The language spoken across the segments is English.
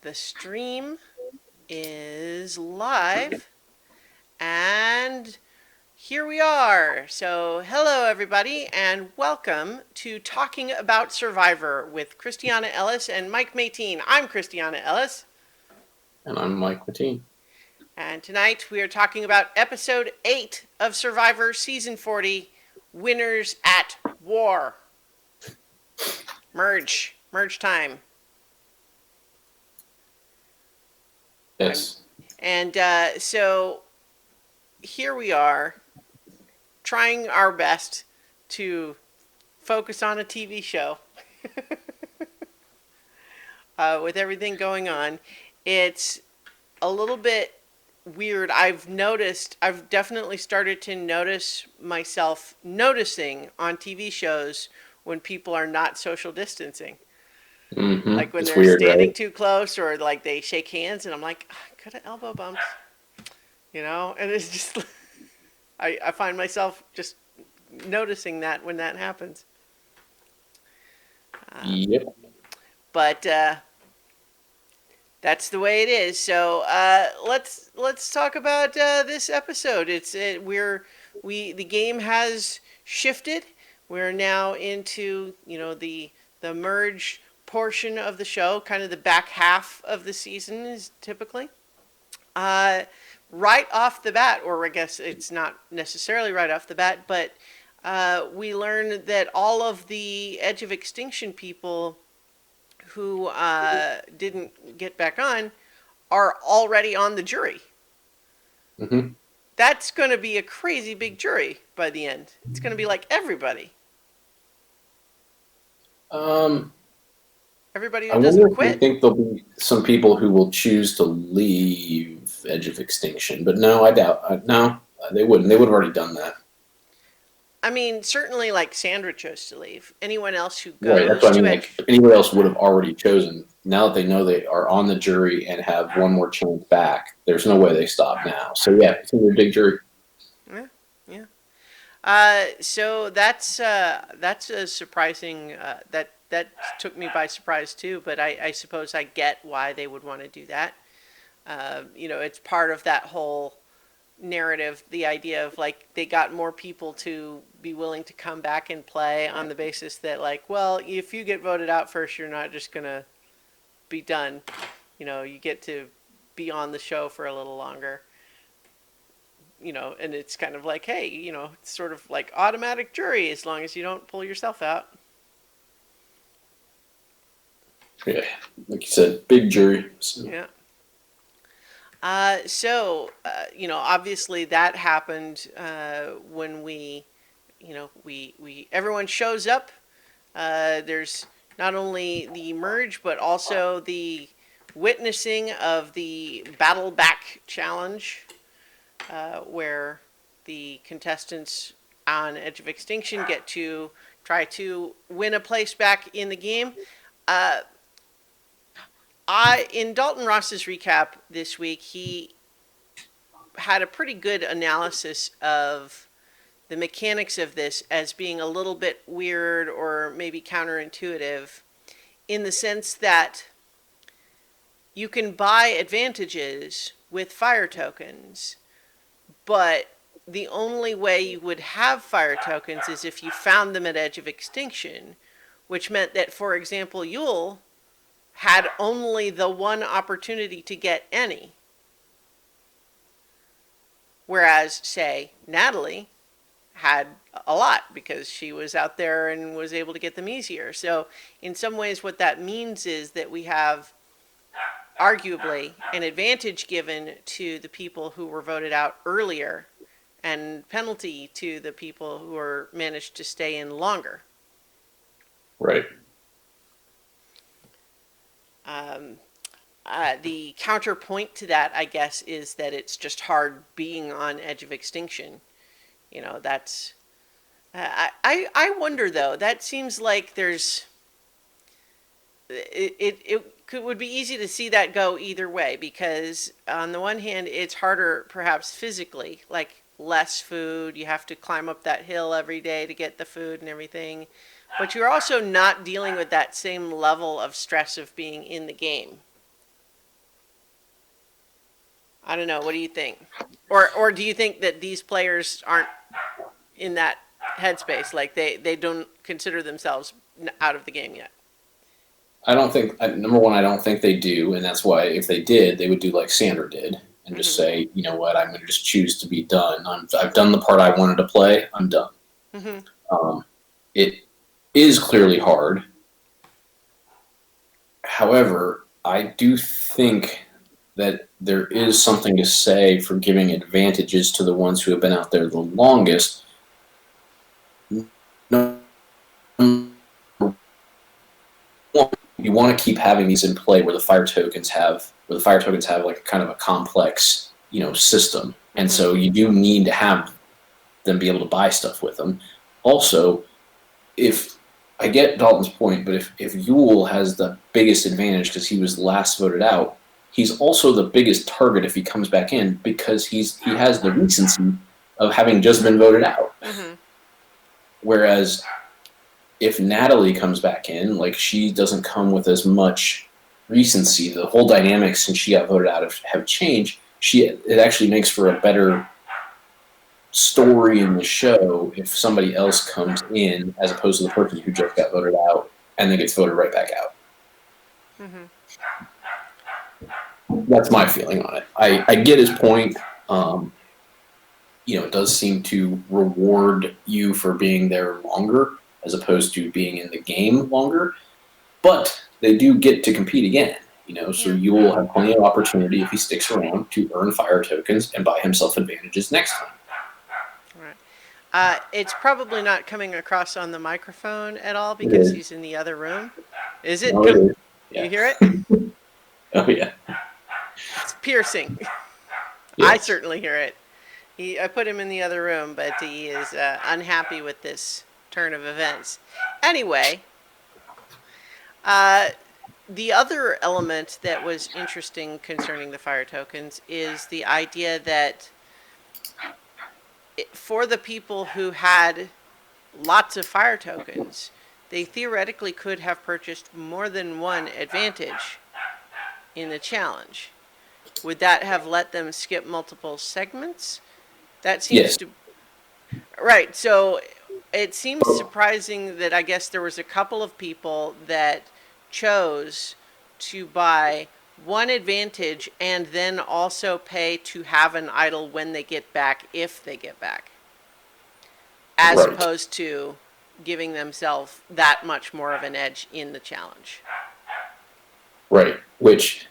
The stream is live, and here we are. So, hello everybody, and welcome to Talking About Survivor with Christiana Ellis and Mike Mateen. I'm Christiana Ellis, And I'm Mike Mateen. and tonight we are talking about episode 8 of Survivor Season 40, Winners at War. Merge time. Yes. So here we are, trying our best to focus on a TV show with everything going on. It's a little bit weird. I've definitely started to notice myself noticing on TV shows when people are not social distancing. Like when It's they're weird, standing right? too close or like they shake hands, and I'm like, could have elbow bumps, And it's just, I find myself just noticing that when that happens. Yep. But that's the way it is. So let's talk about this episode. The game has shifted. We're now into the merge portion of the show, kind of the back half of the season is typically. Uh, right off the bat, or I guess it's not necessarily right off the bat, but we learn that all of the Edge of Extinction people who didn't get back on are already on the jury. hmm That's going to be a crazy big jury by the end. It's going to be like everybody. Um, Everybody I who wonder doesn't if they quit. think there'll be some people who will choose to leave Edge of Extinction, but no, I doubt. No, they wouldn't. They would have already done that. I mean, certainly like Sandra chose to leave. Anyone else who Right. That's goes what I to mean. it. Like anybody else would have already chosen. Now that they know they are on the jury and have one more chance back, there's no way they stop now. So yeah, it's gonna be a big jury. Yeah, yeah. So that's a surprising that took me by surprise too. But I suppose I get why they would want to do that. It's part of that whole narrative, the idea of like they got more people to be willing to come back and play on the basis that like, well, if you get voted out first, you're not just gonna be done. You get to be on the show for a little longer. And it's kind of like, hey, it's sort of like automatic jury as long as you don't pull yourself out. Yeah, like you said, big jury. So, Yeah. Obviously that happened when we everyone shows up. There's not only the merge, but also the witnessing of the Battle Back Challenge, where the contestants on Edge of Extinction get to try to win a place back in the game. Uh, in Dalton Ross's recap this week, he had a pretty good analysis of the mechanics of this as being a little bit weird or maybe counterintuitive, in the sense that you can buy advantages with fire tokens, but the only way you would have fire tokens is if you found them at Edge of Extinction, which meant that, for example, Yul had only the one opportunity to get any. Whereas, say, Natalie had a lot because she was out there and was able to get them easier. So, in some ways, what that means is that we have arguably an advantage given to the people who were voted out earlier and penalty to the people who are managed to stay in longer. right. Um, the counterpoint to that, I guess, is that it's just hard being on Edge of Extinction. That's. I wonder though. That seems like there's. Would be easy to see that go either way, because on the one hand it's harder perhaps physically, like less food, you have to climb up that hill every day to get the food and everything, but you're also not dealing with that same level of stress of being in the game. I don't know. What do you think? Or do you think that these players aren't in that headspace? Like they don't consider themselves out of the game yet. I don't think number one, I don't think they do, and that's why if they did, they would do like Sandra did and just Mm-hmm. say, you know what, I'm going to just choose to be done. I've done the part I wanted to play. I'm done. Mm-hmm. It is clearly hard. However, I do think that there is something to say for giving advantages to the ones who have been out there the longest. No, you want to keep having these in play where the fire tokens have like kind of a complex, system, and Mm-hmm. so you do need to have them be able to buy stuff with them. Also, if I get Dalton's point, but if Yule has the biggest advantage because he was last voted out, he's also the biggest target if he comes back in because he has the recency of having just been voted out. Mm-hmm. Whereas if Natalie comes back in, like she doesn't come with as much recency. The whole dynamics since she got voted out have changed. It actually makes for a better story in the show if somebody else comes in as opposed to the person who just got voted out and then gets voted right back out. Mm-hmm. That's my feeling on it. I get his point. It does seem to reward you for being there longer as opposed to being in the game longer, but they do get to compete again. So Yeah. you will have plenty of opportunity if he sticks around to earn fire tokens and buy himself advantages next time. Right. It's probably not coming across on the microphone at all It because is. he's in the other room. Is it? No, it is. You Yeah. hear it? Oh, yeah. It's piercing. Yeah. I certainly hear it. I put him in the other room, but he is unhappy with this turn of events. Anyway, the other element that was interesting concerning the fire tokens is the idea that for the people who had lots of fire tokens, they theoretically could have purchased more than one advantage in the challenge. Would that have let them skip multiple segments? That seems Yes. to. Right, so it seems surprising that I guess there was a couple of people that chose to buy one advantage and then also pay to have an idol when they get back, if they get back, as Right. opposed to giving themselves that much more of an edge in the challenge. Right. Which,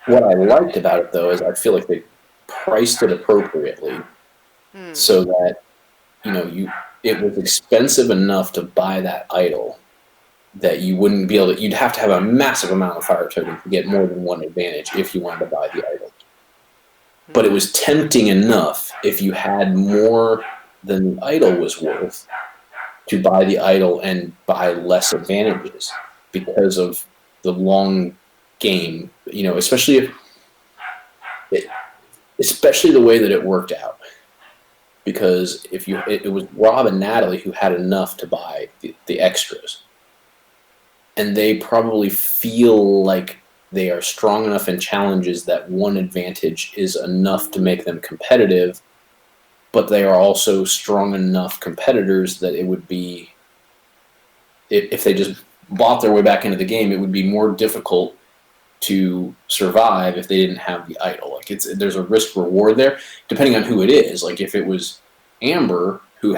what I liked about it, though, is I feel like they priced it appropriately so that, it was expensive enough to buy that idol that you wouldn't be able to, you'd have to have a massive amount of fire tokens to get more than one advantage if you wanted to buy the idol. But it was tempting enough if you had more than the idol was worth to buy the idol and buy less advantages because of the long game, especially especially the way that it worked out. Because if it was Rob and Natalie who had enough to buy the extras, and they probably feel like they are strong enough in challenges that one advantage is enough to make them competitive, but they are also strong enough competitors that it would be, if they just bought their way back into the game, it would be more difficult to survive if they didn't have the idol. Like there's a risk reward there, depending on who it is. Like if it was Amber who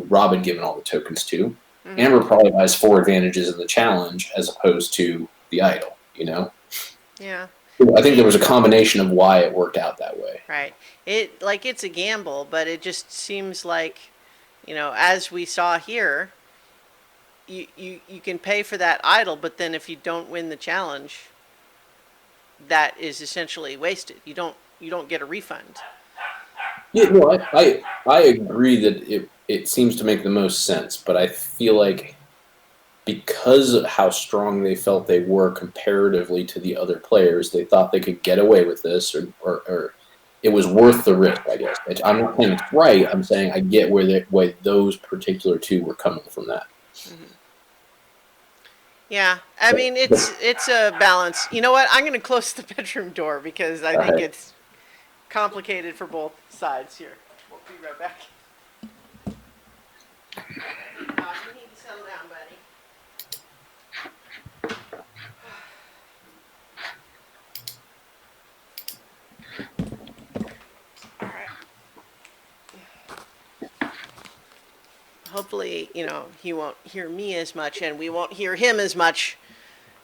Rob had given all the tokens to, Mm-hmm. Amber probably buys 4 advantages in the challenge as opposed to the idol. Yeah. I think there was a combination of why it worked out that way. Right. It's a gamble, but it just seems like, as we saw here, you can pay for that idol, but then if you don't win the challenge, that is essentially wasted. You don't get a refund. Yeah, no, I agree that it seems to make the most sense, but I feel like because of how strong they felt they were comparatively to the other players, they thought they could get away with this, or it was worth the risk, I guess. I'm not saying it's right. I'm saying I get where those particular two were coming from that. Mm-hmm. Yeah, I mean it's a balance. You know what? I'm going to close the bedroom door because I All think right. it's complicated for both sides here. We'll be right back. You need to settle down, buddy. All right. Hopefully, he won't hear me as much, and we won't hear him as much.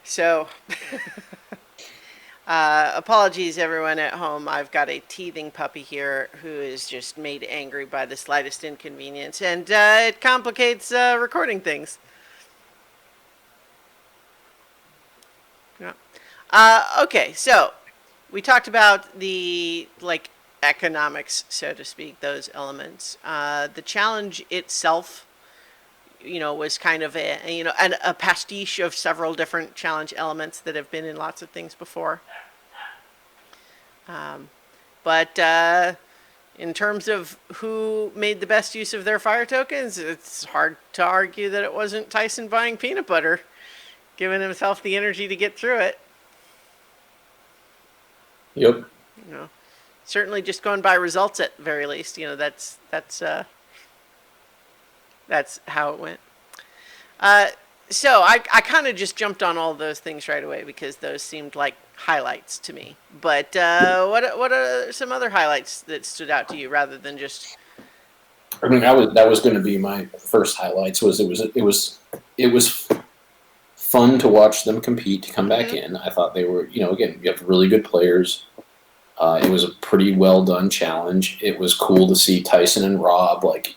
So, apologies, everyone at home. I've got a teething puppy here who is just made angry by the slightest inconvenience, and it complicates recording things. Yeah. Okay, so we talked about the economics, so to speak, those elements. The challenge itself, was kind of a pastiche of several different challenge elements that have been in lots of things before. But in terms of who made the best use of their fire tokens, it's hard to argue that it wasn't Tyson buying peanut butter, giving himself the energy to get through it. Yep. You know, certainly just going by results at the very least. That's how it went. So I kind of just jumped on all those things right away because those seemed like highlights to me. But what are some other highlights that stood out to you rather than just? I mean, that was going to be my first highlights. It was fun to watch them compete to come back in. I thought they were, again, you have really good players. It was a pretty well done challenge. It was cool to see Tyson and Rob like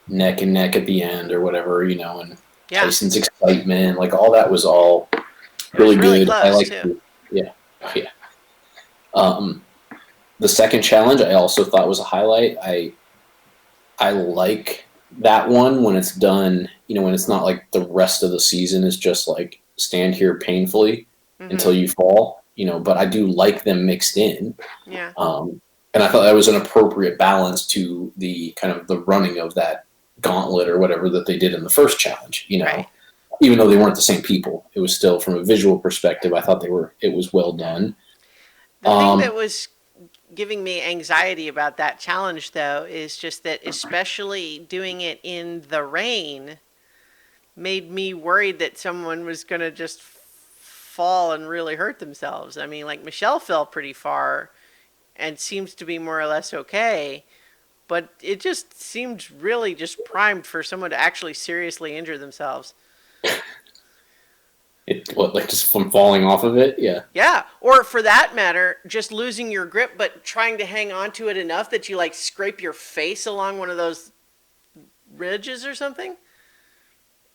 neck and neck at the end or whatever, and Yeah. Tyson's excitement, like all that was all Really good. I close like, too. yeah, yeah. The second challenge I also thought was a highlight. I like that one when it's done, when it's not like the rest of the season is just like stand here painfully until you fall, but I do like them mixed in. Yeah. And I thought that was an appropriate balance to the kind of the running of that gauntlet or whatever that they did in the first challenge, Right. even though they weren't the same people, it was still from a visual perspective. I thought it was well done. The thing that was giving me anxiety about that challenge, though, is just that, especially doing it in the rain, made me worried that someone was going to just fall and really hurt themselves. I mean, like Michelle fell pretty far and seems to be more or less okay, but it just seemed really just primed for someone to actually seriously injure themselves. Like just from falling off of it? Yeah. Yeah, or for that matter, just losing your grip but trying to hang on to it enough that you like scrape your face along one of those ridges or something.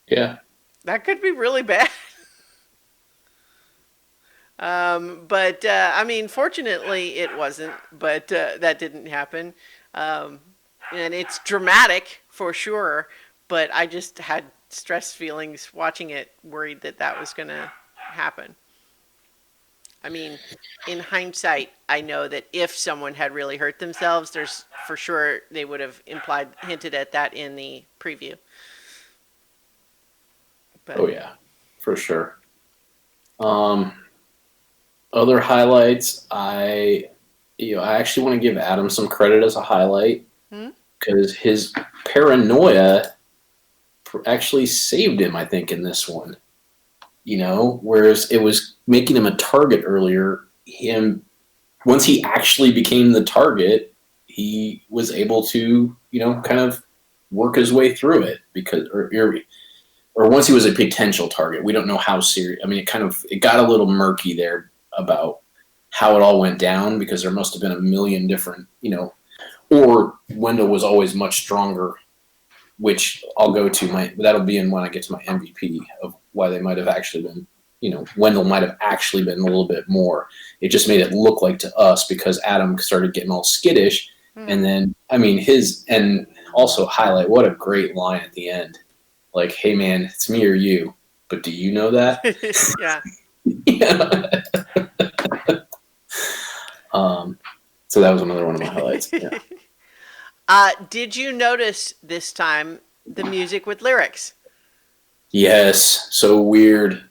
Yeah. That could be really bad. But I mean, fortunately, it wasn't. But that didn't happen, and it's dramatic for sure. But I just had stress feelings watching it, worried that that was going to happen. I mean, in hindsight, I know that if someone had really hurt themselves, there's for sure they would have hinted at that in the preview. But, Oh yeah, for sure. Other highlights, I actually want to give Adam some credit as a highlight because his paranoia actually saved him, I think, in this one. Whereas it was making him a target earlier, once he actually became the target, he was able to, kind of work his way through it or once he was a potential target. We don't know how serious. I mean, it got a little murky there about how it all went down because there must have been a million different, or Wendell was always much stronger, which I'll go to that'll be in when I get to my MVP of why they might have actually been, Wendell might have actually been a little bit more. It just made it look like to us because Adam started getting all skittish. And then, I mean, and also highlight, what a great line at the end. Like, hey man, it's me or you, but do you know that? yeah. Yeah. So that was another one of my highlights. Yeah. Did you notice this time the music with lyrics? Yes, so weird.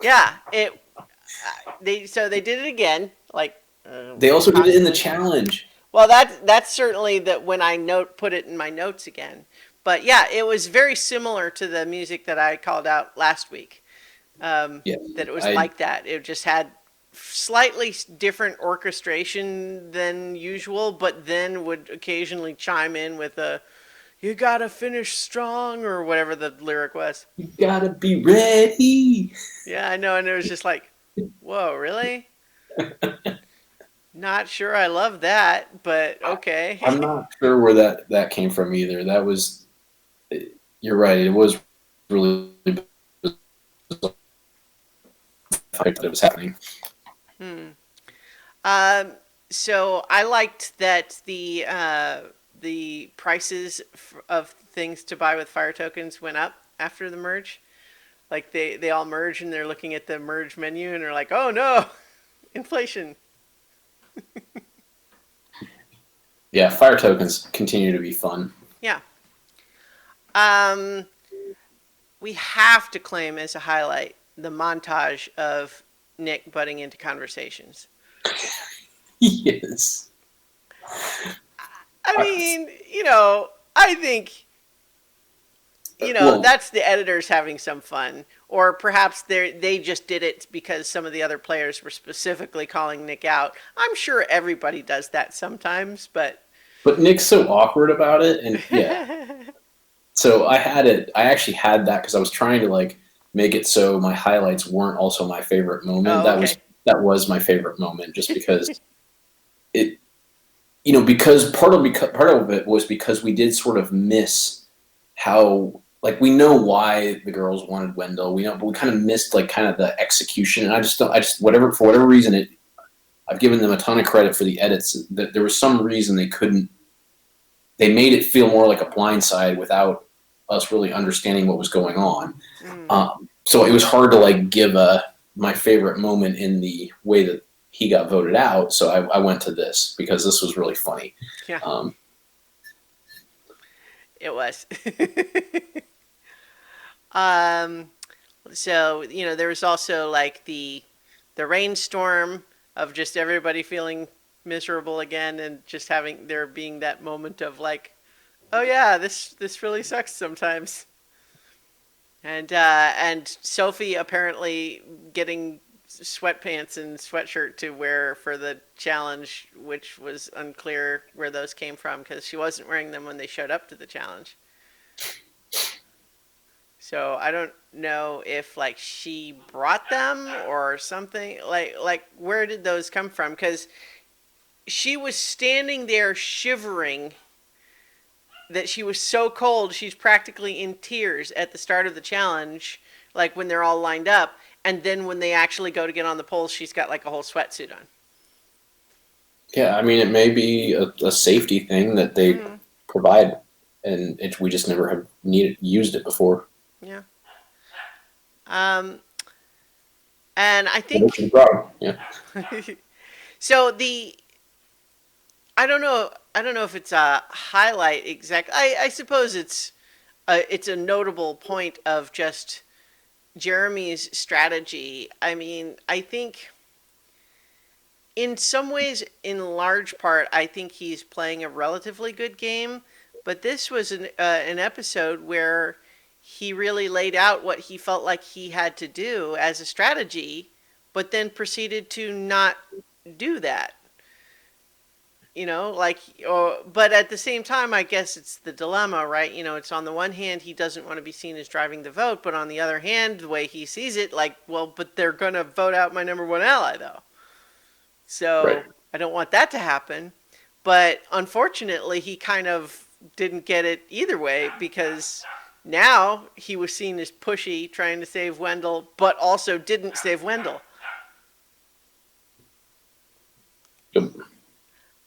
Yeah, they did it again, like They also did it in the possibly. challenge. Well, that's certainly that when I put it in my notes again. But yeah, it was very similar to the music that I called out last week. Yeah, That it was I like that. It just had slightly different orchestration than usual, but then would occasionally chime in with a "You gotta finish strong" or whatever the lyric was. you gotta be ready. Yeah, I know, and it was just like, "Whoa, really?" Not sure I love that, but I'm okay. not sure where that came from either. That was, you're right. It was really bizarre that it was happening. hmm. Um, so I liked that the prices of things to buy with fire tokens went up after the merge. Like they all merge and they're looking at the merge menu and they're like, oh no, inflation. Yeah, fire tokens continue to be fun. Yeah. Um, we have to claim as a highlight the montage of Nick butting into conversations. Yes. I mean, I think Well, that's the editors having some fun, or perhaps they just did it because some of the other players were specifically calling Nick out. I'm sure everybody does that sometimes, but but Nick's so awkward about it, and yeah. So I had it. I actually had that because I was trying to like make it so my highlights weren't also my favorite moment. oh, okay. That was my favorite moment, just because it, because part of it was because we did sort of miss how, like, we know why the girls wanted Wendell. We know, but we kind of missed like kind of the execution. And I just don't. I just whatever for whatever reason it. I've given them a ton of credit for the edits. That there was some reason they couldn't. They made it feel more like a blindside without us really understanding what was going on. Mm, So it was hard to like give my favorite moment in the way that he got voted out. So I went to this because this was really funny. yeah, Um, it was. um, so there was also like the rainstorm of just everybody feeling miserable again, and just having there being that moment of like, oh yeah, this really sucks sometimes. And Sophie apparently getting sweatpants and sweatshirt to wear for the challenge, which was unclear where those came from because she wasn't wearing them when they showed up to the challenge. So I don't know if like she brought them or something. Like where did those come from? Because she was standing there shivering that she was so cold she's practically in tears at the start of the challenge, like when they're all lined up, and then when they actually go to get on the poles, she's got like a whole sweatsuit on. yeah, I mean, it may be a safety thing that they Mm, provide, and we just never have used it before. yeah. Um, and I But it's a think problem. Yeah. so. I don't know if it's a highlight exact. I suppose it's a notable point of just Jeremy's strategy. I mean, I think in some ways, in large part, I think he's playing a relatively good game. But this was an episode where he really laid out what he felt like he had to do as a strategy, but then proceeded to not do that. Like, but at the same time, I guess it's the dilemma, right? It's on the one hand, he doesn't want to be seen as driving the vote, but on the other hand, the way he sees it, like, well, but they're going to vote out my number one ally, though. Right. So I don't want that to happen. But unfortunately, he kind of didn't get it either way because now he was seen as pushy, trying to save Wendell, but also didn't save Wendell. Yep.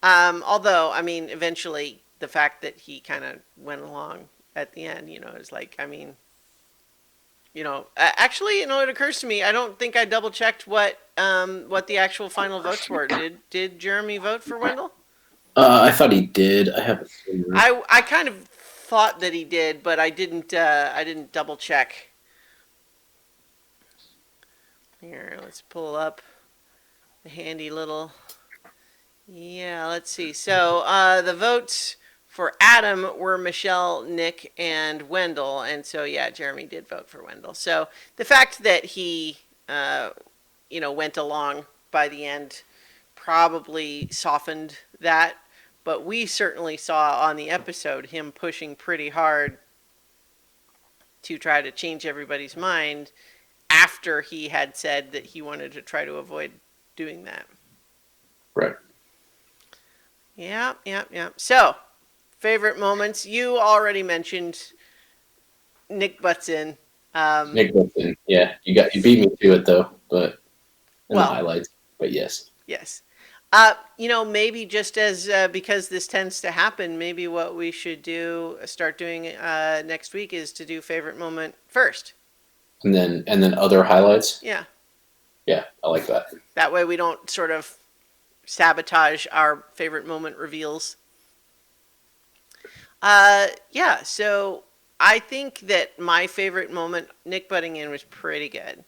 Although, I mean, eventually the fact that he kind of went along at the end, is like, I mean, actually, it occurs to me, I don't think I double checked what the actual final votes were. Did Jeremy vote for Wendell? I thought he did. I haven't seen that. I kind of thought that he did, but I didn't double check. Here, let's pull up the handy little. Yeah, let's see. So the votes for Adam were Michelle, Nick, and Wendell, and so yeah, Jeremy did vote for Wendell. So the fact that he, went along by the end probably softened that, but we certainly saw on the episode him pushing pretty hard to try to change everybody's mind after he had said that he wanted to try to avoid doing that. Right. Yeah. So, favorite moments. You already mentioned Nick butts in. Nick Wilson. Yeah, you beat me to it though, but in the Well, highlights. But yes. yes. Maybe just as because this tends to happen, maybe what we should start doing next week is to do favorite moment first. And then other highlights. Yeah. Yeah, I like that. That way we don't sort of sabotage our favorite moment reveals. Yeah, so I think that my favorite moment, Nick butting in, was pretty good.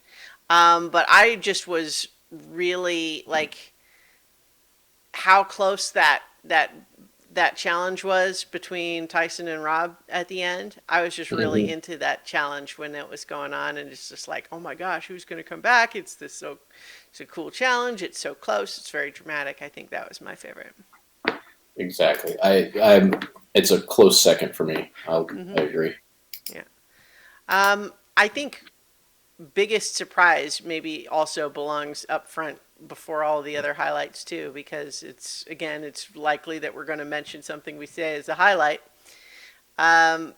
But I just was really like how close that challenge was between Tyson and Rob at the end. I was just really into that challenge when it was going on, and it's just like, oh my gosh, who's going to come back? It's a cool challenge. It's so close. It's very dramatic. I think that was my favorite. Exactly. It's a close second for me. I agree. Yeah. I think biggest surprise maybe also belongs up front before all the other highlights too, because it's likely that we're going to mention something we say as a highlight. I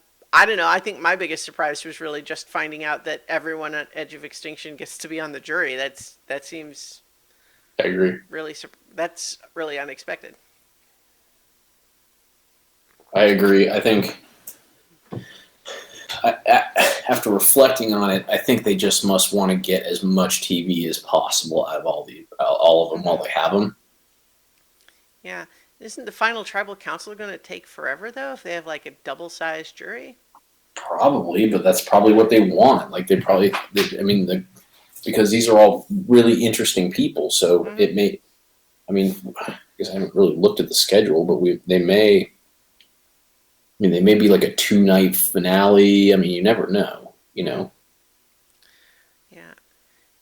don't know. I think my biggest surprise was really just finding out that everyone at Edge of Extinction gets to be on the jury. That seems. I agree. That's really unexpected. I agree. I think after reflecting on it, I think they just must want to get as much TV as possible out of all of them while they have them. Yeah. Isn't the final tribal council going to take forever though if they have like a double-sized jury? Probably, but that's probably what they want. Like because these are all really interesting people, so it may. I mean, I guess I haven't really looked at the schedule, but they may be like a 2-night finale. I mean, you never know, Yeah.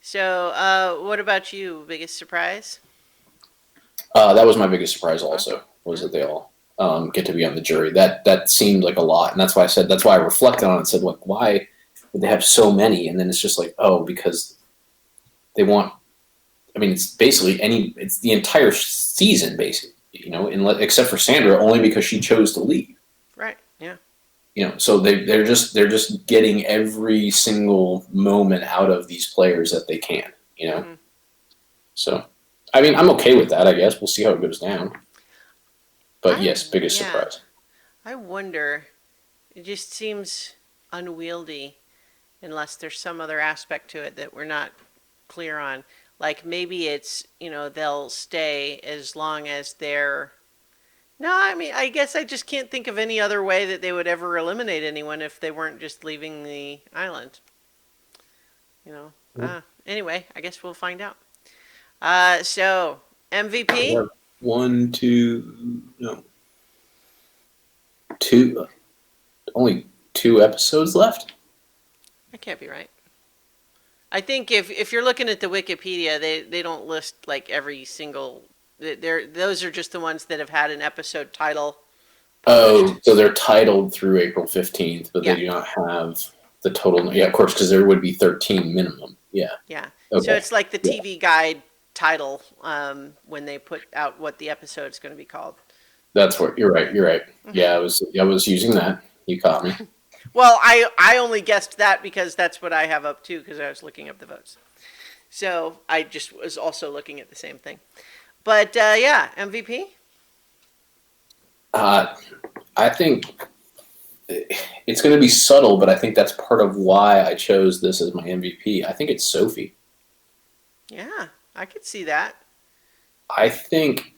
So, what about you? Biggest surprise? That was my biggest surprise. Also, was that they all get to be on the jury. That seemed like a lot, and that's why I reflected on it and said, like, why would they have so many? And then it's just like, oh, because they want. I mean, it's the entire season, basically, except for Sandra, only because she chose to leave. Right. Yeah. So they're just getting every single moment out of these players that they can. So. I mean, I'm okay with that, I guess. We'll see how it goes down. But yes, biggest surprise. I wonder, it just seems unwieldy unless there's some other aspect to it that we're not clear on. Like maybe it's, they'll stay as long as they're... No, I mean, I guess I just can't think of any other way that they would ever eliminate anyone if they weren't just leaving the island. Anyway, I guess we'll find out. So MVP? Only 2 episodes left? That can't be right. I think if you're looking at the Wikipedia, they don't list like every single. Those are just the ones that have had an episode title. Oh, so they're titled through April 15th, but they do not have the total. Yeah, of course, because there would be 13 minimum. Yeah. Yeah. Okay. So it's like the TV Guide title when they put out what the episode's going to be called. That's what you're right. Yeah, I was using that. You caught me. Well, I only guessed that because that's what I have up too, because I was looking up the votes. So I just was also looking at the same thing. But yeah, MVP. I think it's going to be subtle, but I think that's part of why I chose this as my MVP. I think it's Sophie. Yeah. I could see that. I think,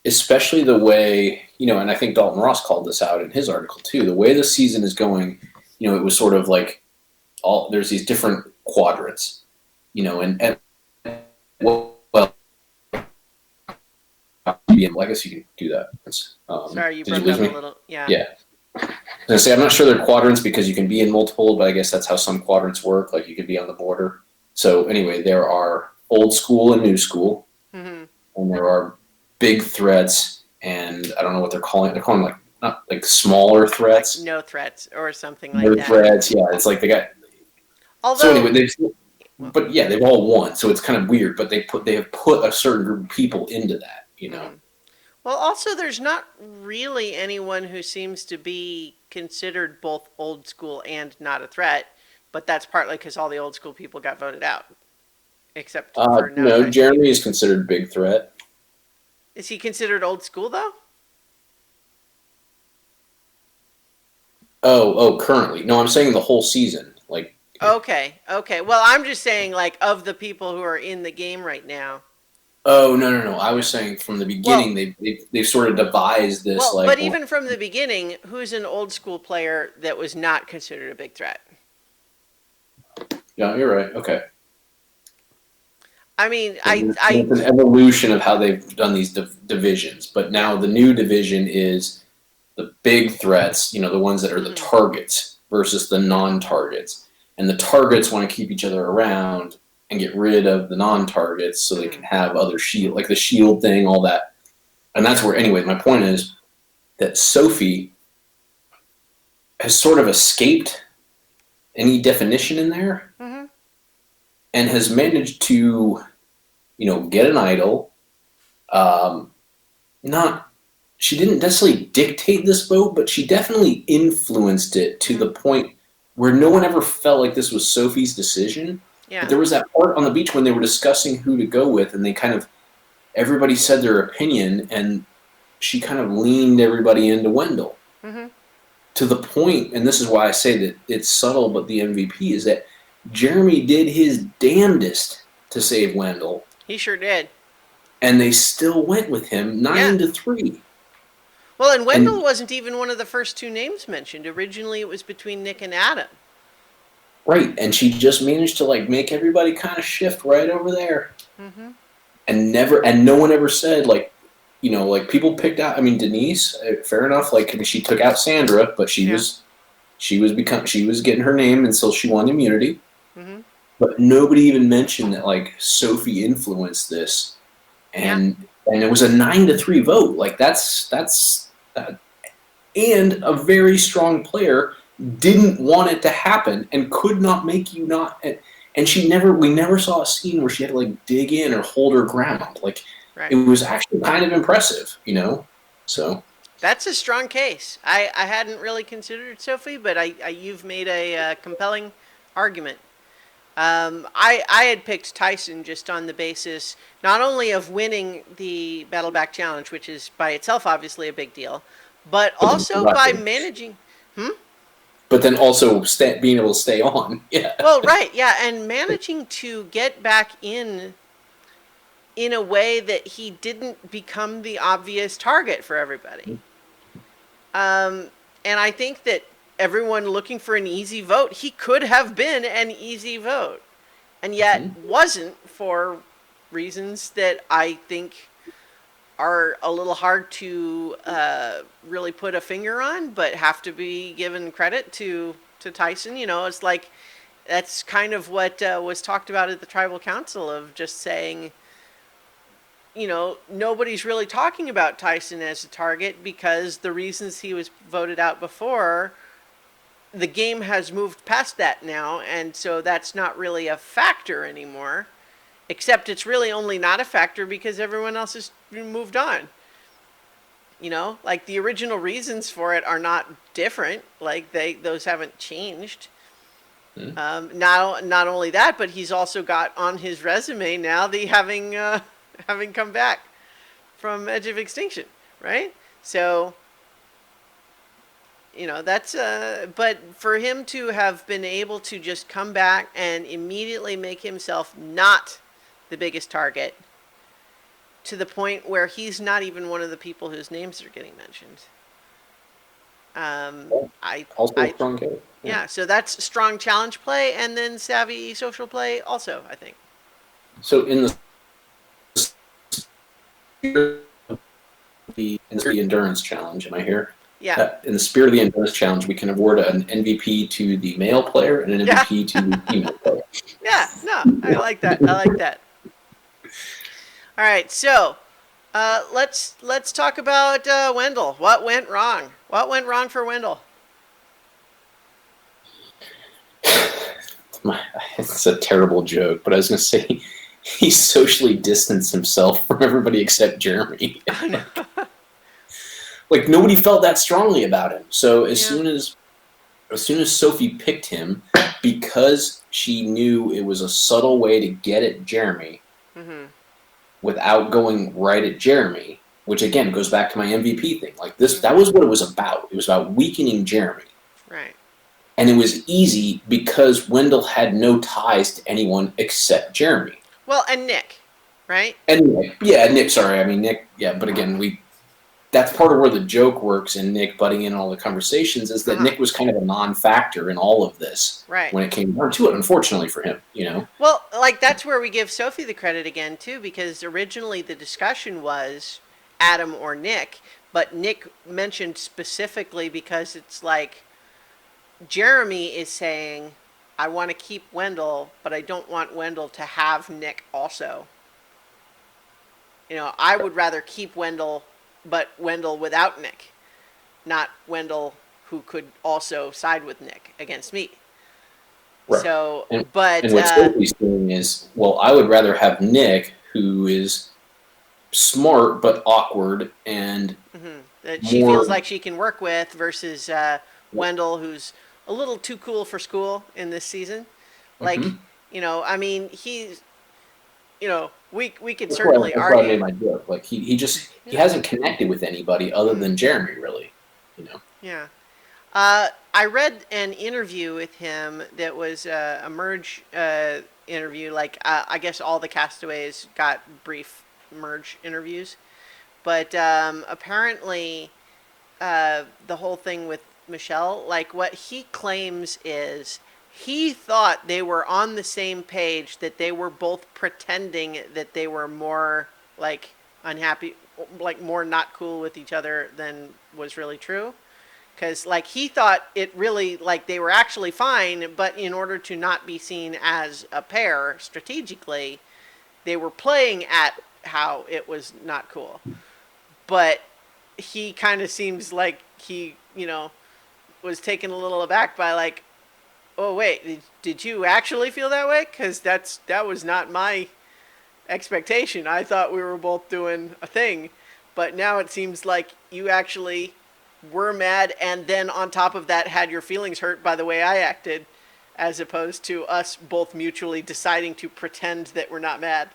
especially the way, and I think Dalton Ross called this out in his article too, the way the season is going, it was sort of like there's these different quadrants. and well, well, I guess you can do that. Sorry, you Did you broke lose up a me? little. Yeah. Yeah. I say I'm not sure they're quadrants because you can be in multiple, but I guess that's how some quadrants work. Like you could be on the border. So anyway, there are old school and new school, Hmm. and there are big threats, and I don't know what they're calling it. They're calling them like not like smaller Like threats, no threats or something like no that. threats. Yeah, it's like they got. So Although, anyway, they well, but yeah, they've all won, so it's kind of weird. But they have put a certain group of people into that, mhm. Well, also, there's not really anyone who seems to be considered both old school and not a threat, but that's partly because all the old school people got voted out, except for now No, Tyson. Jeremy is considered a big threat. Is he considered old school though? Currently, no, I'm saying the whole season. Like, Okay, okay. Well, I'm just saying, like, of the people who are in the game right now. oh no, I was Yeah. saying from the Well, beginning they've sort of devised this well, like, but even from the beginning, who's an old school player that was not considered a big threat? yeah, you're right. Okay, I mean, it's an evolution of how they've done these divisions, but yeah. now the new division is the big threats. The ones that are the Hmm. targets versus the non-targets, and the targets want to keep each other around and get rid of the non-targets so they can Hmm. have other shield, like the shield thing, all that. And that's where, anyway, my point is that Sophie has sort of escaped any definition in there Hmm. and has managed to, get an idol. Um, not, she didn't necessarily dictate this vote, but she definitely influenced it to Hmm. the point where no one ever felt like this was Sophie's decision. But Yeah. there was that part on the beach when they were discussing who to go with, and they kind of, everybody said their opinion, and she kind of leaned everybody into Wendell Hmm. to the point, and this is why I say that it's subtle, but the MVP is that Jeremy did his damnedest to save Wendell, He sure did. and they still went with him Yeah. 9-3. Well, and Wendell And wasn't even one of the first two names mentioned. Originally, it was between Nick and Adam. right, and she just managed to like make everybody kind of shift right over there, Hmm. and no one ever said like, like people picked out. I mean, Denise, fair enough. Like, I mean, she took out Sandra, but Yeah. she was getting her name until she won immunity. Hmm. But nobody even mentioned that like Sophie influenced this, Yeah. and it was a 9-3 vote. Like and a very strong player didn't want it to happen and could not make you not. And we never saw a scene where she had to like dig in or hold her ground. Like it Right. was actually kind of impressive. So That's a strong case. I hadn't really considered Sophie, but you've made a compelling argument. I had picked Tyson just on the basis not only of winning the Battle Back Challenge, which is by itself obviously a big deal, but but then also by managing. Hmm? also being able to stay on. Yeah. Well, right, yeah, and managing to get back in a way that he didn't become the obvious target for everybody. Um, and I think that everyone looking for an easy vote, he could have been an easy vote, and yet Mhm. wasn't for reasons that I think are a little hard to really put a finger on, but have to be given credit to Tyson. It's like that's kind of what was talked about at the tribal council of just saying, nobody's really talking about Tyson as a target because the reasons he was voted out before, the game has moved past that now, and so that's not really a factor anymore. Except it's really only not a factor because everyone else has moved on. Like the original reasons for it are not different. Like those haven't changed. Mhm. Not only that, but he's also got on his resume now the having come back from Edge of Extinction, right? So that's but for him to have been able to just come back and immediately make himself not the biggest target to the point where he's not even one of the people whose names are getting mentioned. Um, I, Also a I, strong case. Yeah. yeah. So that's strong challenge play, and then savvy social play, also. I think. So in the endurance challenge, am I here? Yeah. In the spirit of the endurance challenge, we can award an MVP to the male player and an Yeah. MVP to the female player. Yeah. No, I like that. I like that. All right. So, let's talk about Wendell. What went wrong? What went wrong for Wendell? It's a terrible joke, but I was going to say he socially distanced himself from everybody except Jeremy. Oh no. Like nobody felt that strongly about him. So Yeah. as soon as Sophie picked him, because she knew it was a subtle way to get at Jeremy Mm-hmm. without going right at Jeremy, which again goes back to my MVP thing. Like this, that Mm-hmm. was what it was about. It was about weakening Jeremy. Right. And it was easy because Wendell had no ties to anyone except Jeremy. Well, and Nick, right? And yeah, Nick, sorry. I mean, Nick, yeah, but again, that's part of where the joke works and Nick butting in all the conversations is that Uh-huh. Nick was kind of a non-factor in all of this Right. when it came down to it, unfortunately for him, you know? Well, like that's where we give Sophie the credit again too, because originally the discussion was Adam or Nick, but Nick mentioned specifically because it's like Jeremy is saying, I want to keep Wendell, but I don't want Wendell to have Nick also. You know, I would rather keep Wendell, but Wendell without Nick, not Wendell who could also side with Nick against me. Right. So, And, but and what Sophie's saying is, well, I would rather have Nick, who is smart but awkward and that she more. feels like she can work with versus Wendell, who's a little too cool for school in this season. Like, Mhm. you know, I mean, he's, you know, we could That's certainly why I made argue. my joke. Like he Yeah. hasn't connected with anybody other than Jeremy, really. You know. Yeah. I read an interview with him that was a merge interview. Like, I guess all the castaways got brief merge interviews. But apparently, the whole thing with Michelle, like what he claims is he thought they were on the same page, that they were both pretending that they were more like unhappy, like more not cool with each other than was really true. Because like he thought it really like they were actually fine, but in order to not be seen as a pair strategically, they were playing at how it was not cool. But he kind of seems like he, you know, was taken a little aback by like, oh wait, did you actually feel that way? Because that was not my expectation. I thought we were both doing a thing, but now it seems like you actually were mad, and then on top of that had your feelings hurt by the way I acted, as opposed to us both mutually deciding to pretend that we're not mad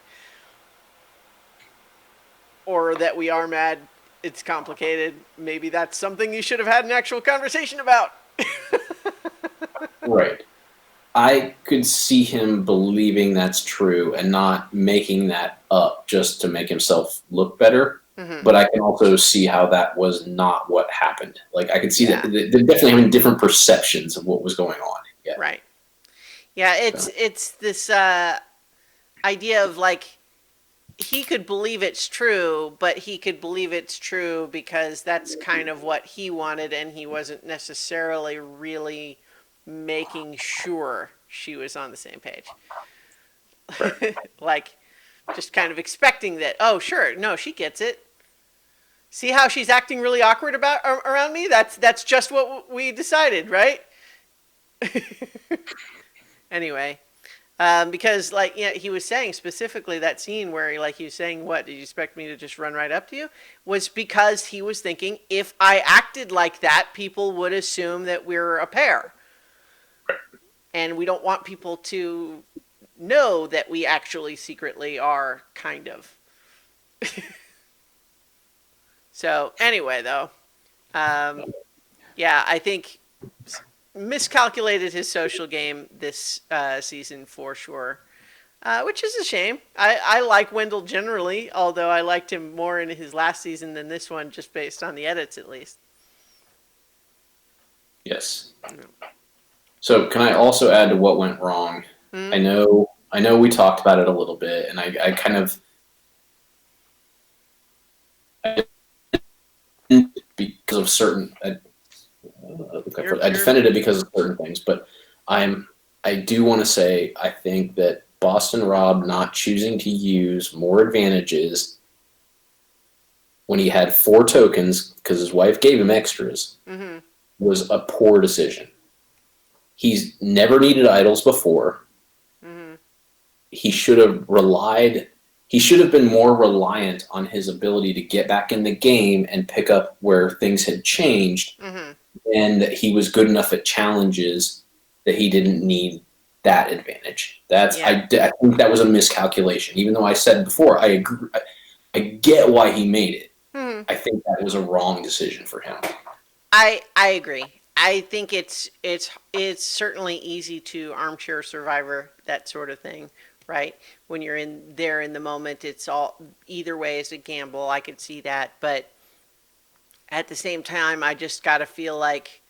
or that we are mad. It's complicated. Maybe that's something you should have had an actual conversation about. Right. I could see him believing that's true and not making that up just to make himself look better. Mm-hmm. But I can also see how that was not what happened. Like I could see Yeah. that they're definitely having different perceptions of what was going on. Yeah. Right. Yeah, it's this idea of like he could believe it's true, but he could believe it's true because that's kind of what he wanted, and he wasn't necessarily really making sure she was on the same page. Like, just kind of expecting that, oh, sure, no, she gets it. See how she's acting really awkward about around me? That's just what we decided, right? Anyway, because like yeah, he was saying specifically that scene where like he was saying, "What did you expect me to just run right up to you?" Was because he was thinking if I acted like that, people would assume that we're a pair, and we don't want people to know that we actually secretly are kind of. So anyway, though, yeah, I think miscalculated his social game this season for sure, which is a shame. I like Wendell generally, although I liked him more in his last season than this one, just based on the edits at least. Yes. So can I also add to what went wrong? I know I know we talked about it a little bit, and I kind of because of certain. I defended it because of certain things, but I do want to say I think that Boston Rob not choosing to use more advantages when he had 4 tokens because his wife gave him extras was a poor decision. He's never needed idols before. He should have relied. He should have been more reliant on his ability to get back in the game and pick up where things had changed, and that he was good enough at challenges that he didn't need that advantage. I think that was a miscalculation. Even though I said before, I agree, I get why he made it. I think that was a wrong decision for him. I agree. I think it's certainly easy to armchair survivor that sort of thing, right? When you're in the moment, it's all either way is a gamble. I could see that, but at the same time, I just got to feel like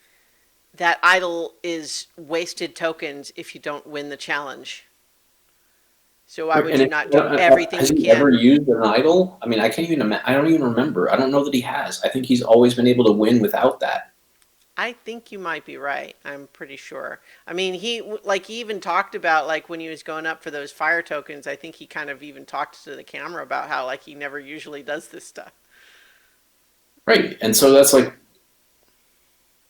that idol is wasted tokens if you don't win the challenge. So why would you not do everything has you he can? ever used an idol? I mean, I can't even. I don't even remember. I don't know that he has. I think he's always been able to win without that. I think you might be right. I'm pretty sure. I mean, he even talked about like when he was going up for those fire tokens. I think he kind of even talked to the camera about how like he never usually does this stuff. Right, and so that's like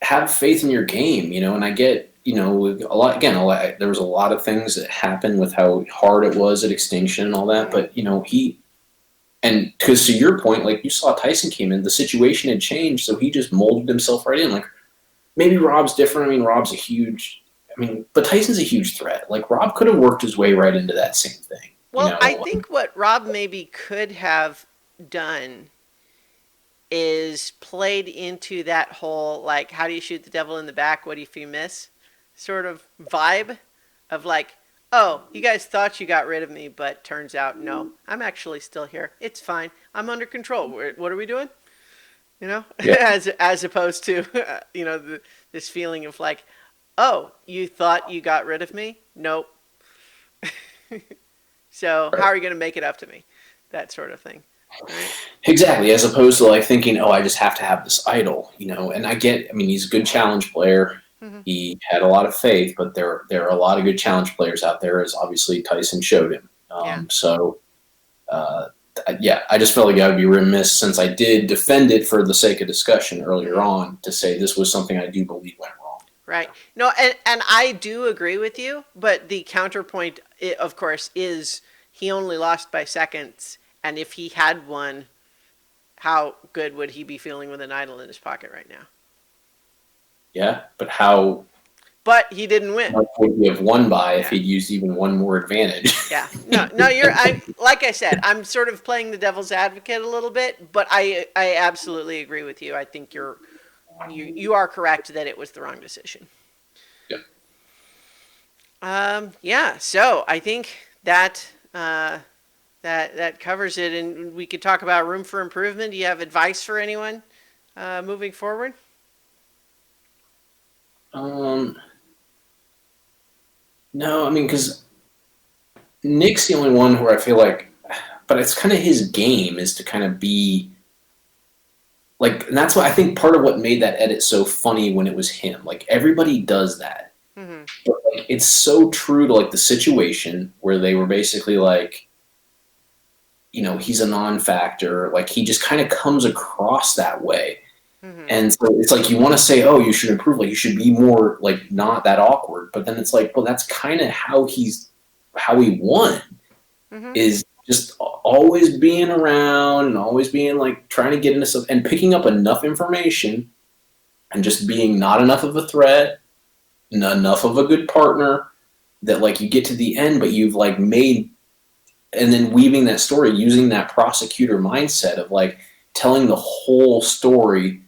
have faith in your game, you know. And I get, you know, a lot. Again, there was a lot of things that happened with how hard it was at Extinction and all that. But you know, and because to your point, like you saw Tyson came in, the situation had changed, so he just molded himself right in. Like maybe Rob's different. I mean, Rob's a huge. I mean, but Tyson's a huge threat. Like Rob could have worked his way right into that same thing. Well, you know? I think what Rob maybe could have done is played into that whole like how do you shoot the devil in the back, what if you miss sort of vibe of like, oh, you guys thought you got rid of me, but turns out no, I'm actually still here, it's fine, I'm under control, what are we doing, you know? Yeah. as opposed to you know, this feeling of like, oh, you thought you got rid of me, nope. So Right. how are you going to make it up to me, that sort of thing. Right. Exactly, as opposed to like thinking, oh, I just have to have this idol, you know. And I mean, he's a good challenge player. He had a lot of faith, but there are a lot of good challenge players out there, as obviously Tyson showed him. So, yeah, I just felt like I would be remiss, since I did defend it for the sake of discussion earlier on, to say this was something I do believe went wrong. Right. No, and I do agree with you, but the counterpoint, of course, is he only lost by seconds. And if he had won, how good would he be feeling with an idol in his pocket right now? Yeah, but how? But he didn't win. How would he have won by if he'd used even one more advantage? Yeah. No. Like I said, I'm sort of playing the devil's advocate a little bit, but I absolutely agree with you. I think you are correct that it was the wrong decision. Yeah. Yeah. So I think that. That covers it, and we could talk about room for improvement. Do you have advice for anyone moving forward? No, I mean, because Nick's the only one where I feel like, but it's kind of his game is to kind of be like, and that's why I think part of what made that edit so funny when it was him. Like everybody does that, but like, it's so true to like the situation where they were basically like, you know, he's a non-factor. Like he just kind of comes across that way. And so it's like you want to say, oh, you should improve. Like you should be more like not that awkward. But then it's like, well, that's kind of how he won. Is just always being around and always being like trying to get into stuff and picking up enough information and just being not enough of a threat, not enough of a good partner that like you get to the end, but you've like made. And then weaving that story using that prosecutor mindset of like telling the whole story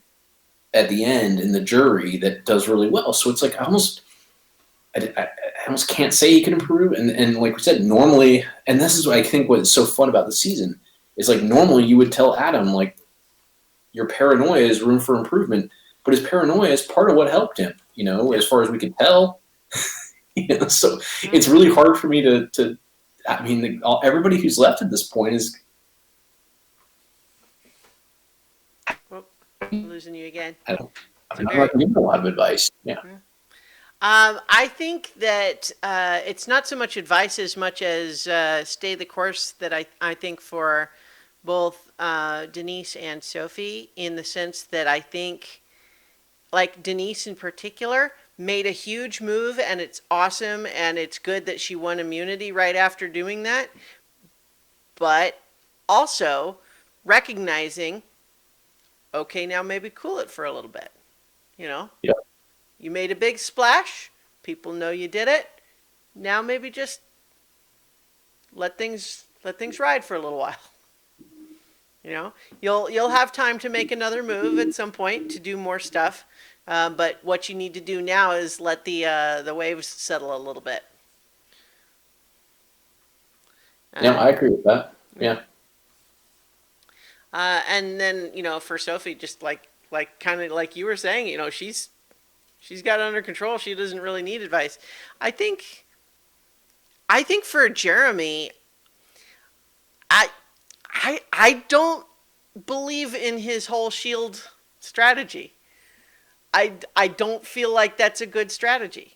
at the end in the jury that does really well. So it's like I almost can't say he can improve. And like we said, normally, and this is what I think what's so fun about the season is like normally you would tell Adam like your paranoia is room for improvement, but his paranoia is part of what helped him, you know, as far as we can tell. You know, so it's really hard for me to I mean, everybody who's left at this point is. Whoop, losing you again. I don't. I It's a mean, I'm not very. giving a lot of advice. Yeah. I think that it's not so much advice as much as stay the course that I think for both Denise and Sophie, in the sense that I think, like Denise in particular, made a huge move, and it's awesome, and it's good that she won immunity right after doing that. But also recognizing, okay, now maybe cool it for a little bit, you know? Yeah. You made a big splash. People know you did it. Now maybe just let things ride for a little while. You know, you'll have time to make another move at some point to do more stuff. But what you need to do now is let the waves settle a little bit. Yeah, I agree with that. Yeah. And then, you know, for Sophie, just like kind of like you were saying, you know, she's got it under control. She doesn't really need advice. I think for Jeremy, I don't believe in his whole shield strategy. I don't feel like that's a good strategy.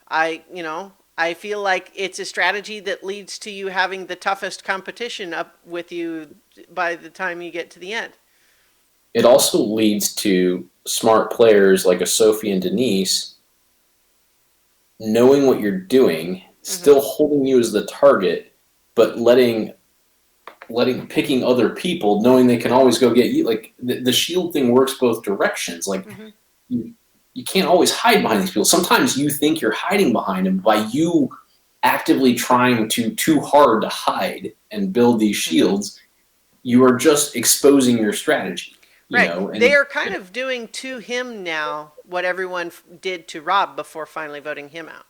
I feel like it's a strategy that leads to you having the toughest competition up with you by the time you get to the end. It also leads to smart players like a Sophie and Denise knowing what you're doing, still holding you as the target, but picking other people, knowing they can always go get you. Like the shield thing works both directions. Like you can't always hide behind these people. Sometimes you think you're hiding behind them by you actively trying too hard to hide and build these shields. You are just exposing your strategy. You know, and they are kind of doing to him now what everyone did to Rob before finally voting him out.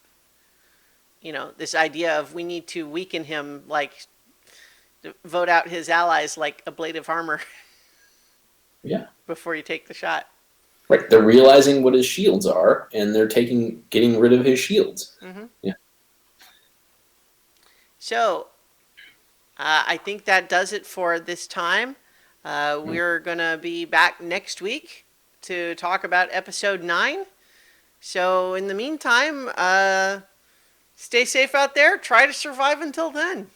You know, this idea of we need to weaken him, like vote out his allies like ablative armor. Yeah. Before you take the shot. Right. They're realizing what his shields are, and they're getting rid of his shields. Yeah. So, I think that does it for this time. We're going to be back next week to talk about episode 9. So, in the meantime, stay safe out there. Try to survive until then.